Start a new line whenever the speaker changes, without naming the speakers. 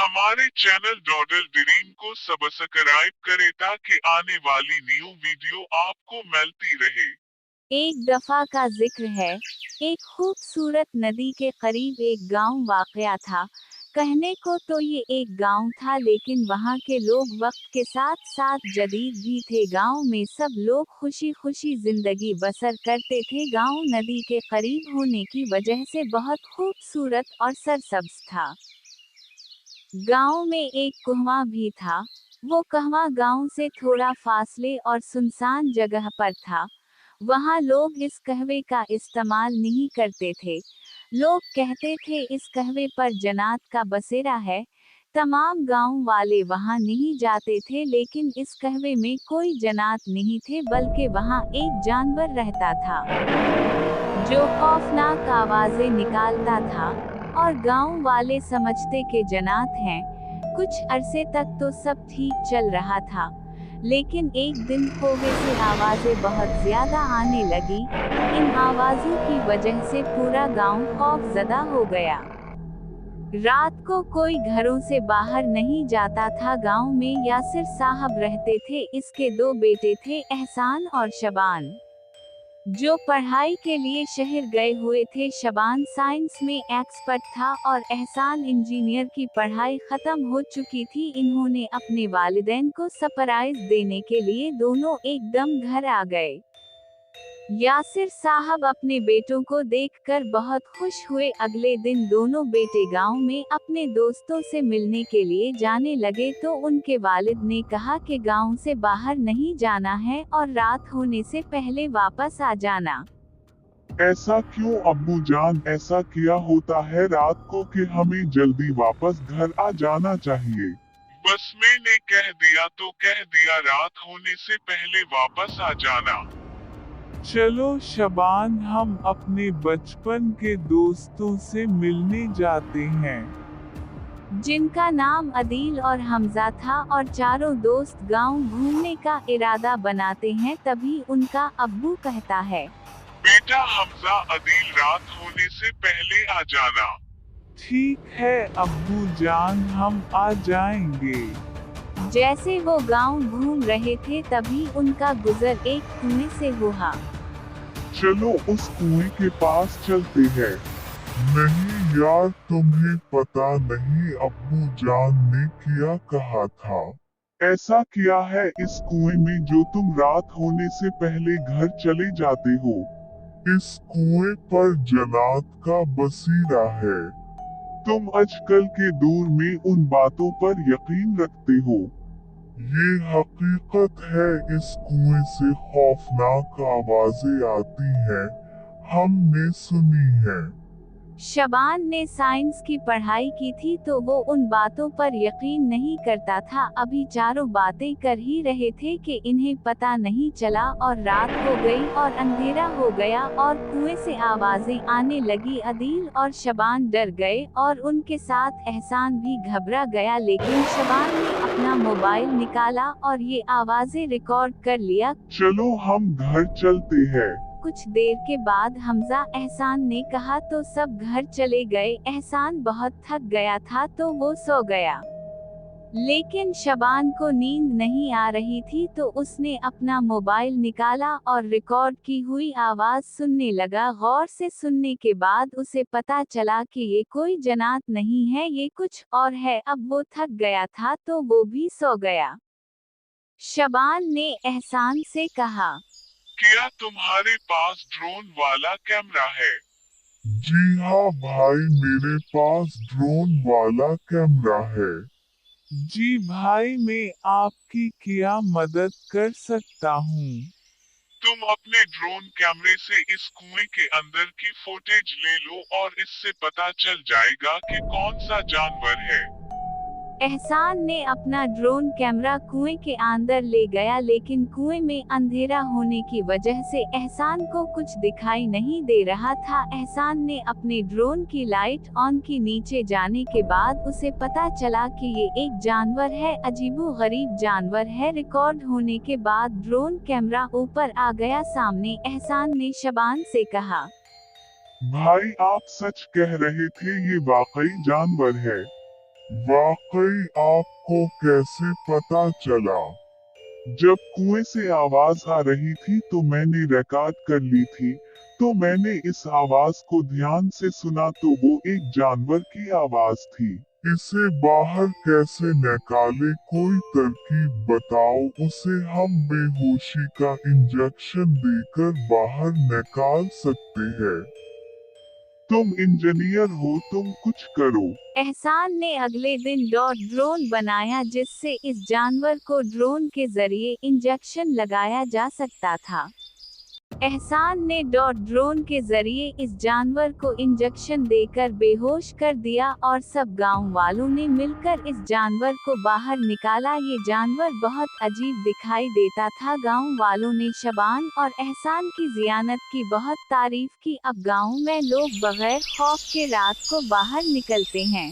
हमारे channel डॉडल dream को subscribe करें ताकि आने वाली न्यू वीडियो आपको मिलती रहे।
एक दफा का जिक्र है। एक खूबसूरत नदी के करीब एक गांव वाक़या था। कहने को तो ये एक गांव था, लेकिन वहाँ के लोग वक्त के साथ साथ जदीद भी थे। गांव में सब लोग खुशी खुशी जिंदगी बसर करते थे। गांव नदी के करीब होने की वजह से बहुत खूबसूरत और सरसब्ज था। गांव में एक कुआं भी था। वो कुआं गांव से थोड़ा फासले और सुनसान जगह पर था। वहाँ लोग इस कहवे का इस्तेमाल नहीं करते थे। लोग कहते थे इस कहवे पर जन्नत का बसेरा है। तमाम गांव वाले वहाँ नहीं जाते थे, लेकिन इस कहवे में कोई जन्नत नहीं थे, बल्कि वहाँ एक जानवर रहता था जो खौफनाक आवाजें निकालता था, और गांव वाले समझते के जन्नत हैं। कुछ अरसे तक तो सब ठीक चल रहा था, लेकिन एक दिन कौवे से आवाजें बहुत ज्यादा आने लगी। इन आवाजों की वजह से पूरा गांव खौफजदा हो गया। रात को कोई घरों से बाहर नहीं जाता था। गांव में यासिर साहब रहते थे। इसके दो बेटे थे, एहसान और शबान, जो पढ़ाई के लिए शहर गए हुए थे। शबान साइंस में एक्सपर्ट था और एहसान इंजीनियर की पढ़ाई खत्म हो चुकी थी। इन्होंने अपने वालिदैन को सरप्राइज देने के लिए दोनों एकदम घर आ गए। यासिर साहब अपने बेटों को देखकर बहुत खुश हुए। अगले दिन दोनों बेटे गांव में अपने दोस्तों से मिलने के लिए जाने लगे, तो उनके वालिद ने कहा कि गांव से बाहर नहीं जाना है और रात होने से पहले वापस आ जाना।
ऐसा क्यों अब्बू जान? ऐसा किया होता है रात को कि हमें जल्दी वापस घर आ जाना चाहिए। बस मैंने कह दिया तो कह दिया, रात होने से पहले वापस आ जाना।
चलो शबान, हम अपने बचपन के दोस्तों से मिलने जाते हैं।
जिनका नाम अदील और हमजा था, और चारों दोस्त गांव घूमने का इरादा बनाते हैं। तभी उनका अब्बू कहता है,
बेटा हमजा, अदील, रात होने से पहले आ जाना।
ठीक है अब्बू जान, हम आ जाएंगे।
जैसे वो गांव घूम रहे थे तभी उनका गुजर एक कुएं से हुआ।
चलो उस कुएं के पास चलते हैं। नहीं यार, तुम्हें पता नहीं अब्बू जान ने क्या कहा था। ऐसा किया है इस कुएं में जो तुम रात होने से पहले घर चले जाते हो। इस कुएं पर जन्नत का बसेरा है। तुम आजकल के दौर में उन बातों पर यकीन रखते हो। ये हकीकत है, इस कुएं से खौफनाक आवाजें आती हैं, हमने सुनी है।
शबान ने साइंस की पढ़ाई की थी, तो वो उन बातों पर यकीन नहीं करता था। अभी चारों बातें कर ही रहे थे कि इन्हें पता नहीं चला और रात हो गई और अंधेरा हो गया और कुएं से आवाजें आने लगी। अदील और शबान डर गए और उनके साथ एहसान भी घबरा गया, लेकिन शबान ने अपना मोबाइल निकाला और ये आवाजें रिकॉर्ड कर लिया।
चलो हम घर चलते हैं।
कुछ देर के बाद हमजा एहसान ने कहा तो सब घर चले गए। एहसान बहुत थक गया था तो वो सो गया, लेकिन शबान को नींद नहीं आ रही थी, तो उसने अपना मोबाइल निकाला और रिकॉर्ड की हुई आवाज सुनने लगा। गौर से सुनने के बाद उसे पता चला कि ये कोई जन्नत नहीं है, ये कुछ और है। अब वो थक गया था तो वो भी सो गया। शबान ने एहसान से कहा,
क्या तुम्हारे पास ड्रोन वाला कैमरा है? जी हाँ भाई, मेरे पास ड्रोन वाला कैमरा है।
जी भाई, मैं आपकी क्या मदद कर सकता हूँ?
तुम अपने ड्रोन कैमरे से इस कुएं के अंदर की फुटेज ले लो और इससे पता चल जाएगा कि कौन सा जानवर है।
एहसान ने अपना ड्रोन कैमरा कुएं के अंदर ले गया, लेकिन कुएं में अंधेरा होने की वजह से एहसान को कुछ दिखाई नहीं दे रहा था। एहसान ने अपने ड्रोन की लाइट ऑन की। नीचे जाने के बाद उसे पता चला कि ये एक जानवर है, अजीबो-गरीब जानवर है। रिकॉर्ड होने के बाद ड्रोन कैमरा ऊपर आ गया सामने। एहसान ने शबान से कहा,
भाई आप सच कह रहे थे, ये वाकई जानवर है। वाकई आपको कैसे पता चला? जब कुएं से आवाज आ रही थी तो मैंने रिकॉर्ड कर ली थी, तो मैंने इस आवाज को ध्यान से सुना तो वो एक जानवर की आवाज थी। इसे बाहर कैसे निकाले, कोई तरकीब बताओ, उसे हम बेहोशी का इंजेक्शन देकर बाहर निकाल सकते हैं। तुम इंजीनियर हो, तुम कुछ करो।
एहसान ने अगले दिन ड्रोन बनाया जिससे इस जानवर को ड्रोन के जरिए इंजेक्शन लगाया जा सकता था। एहसान ने ड्रोन के जरिए इस जानवर को इंजेक्शन देकर बेहोश कर दिया और सब गांव वालों ने मिलकर इस जानवर को बाहर निकाला। ये जानवर बहुत अजीब दिखाई देता था। गांव वालों ने शबान और एहसान की जियानत की बहुत तारीफ की। अब गांव में लोग बगैर खौफ के रात को बाहर निकलते हैं।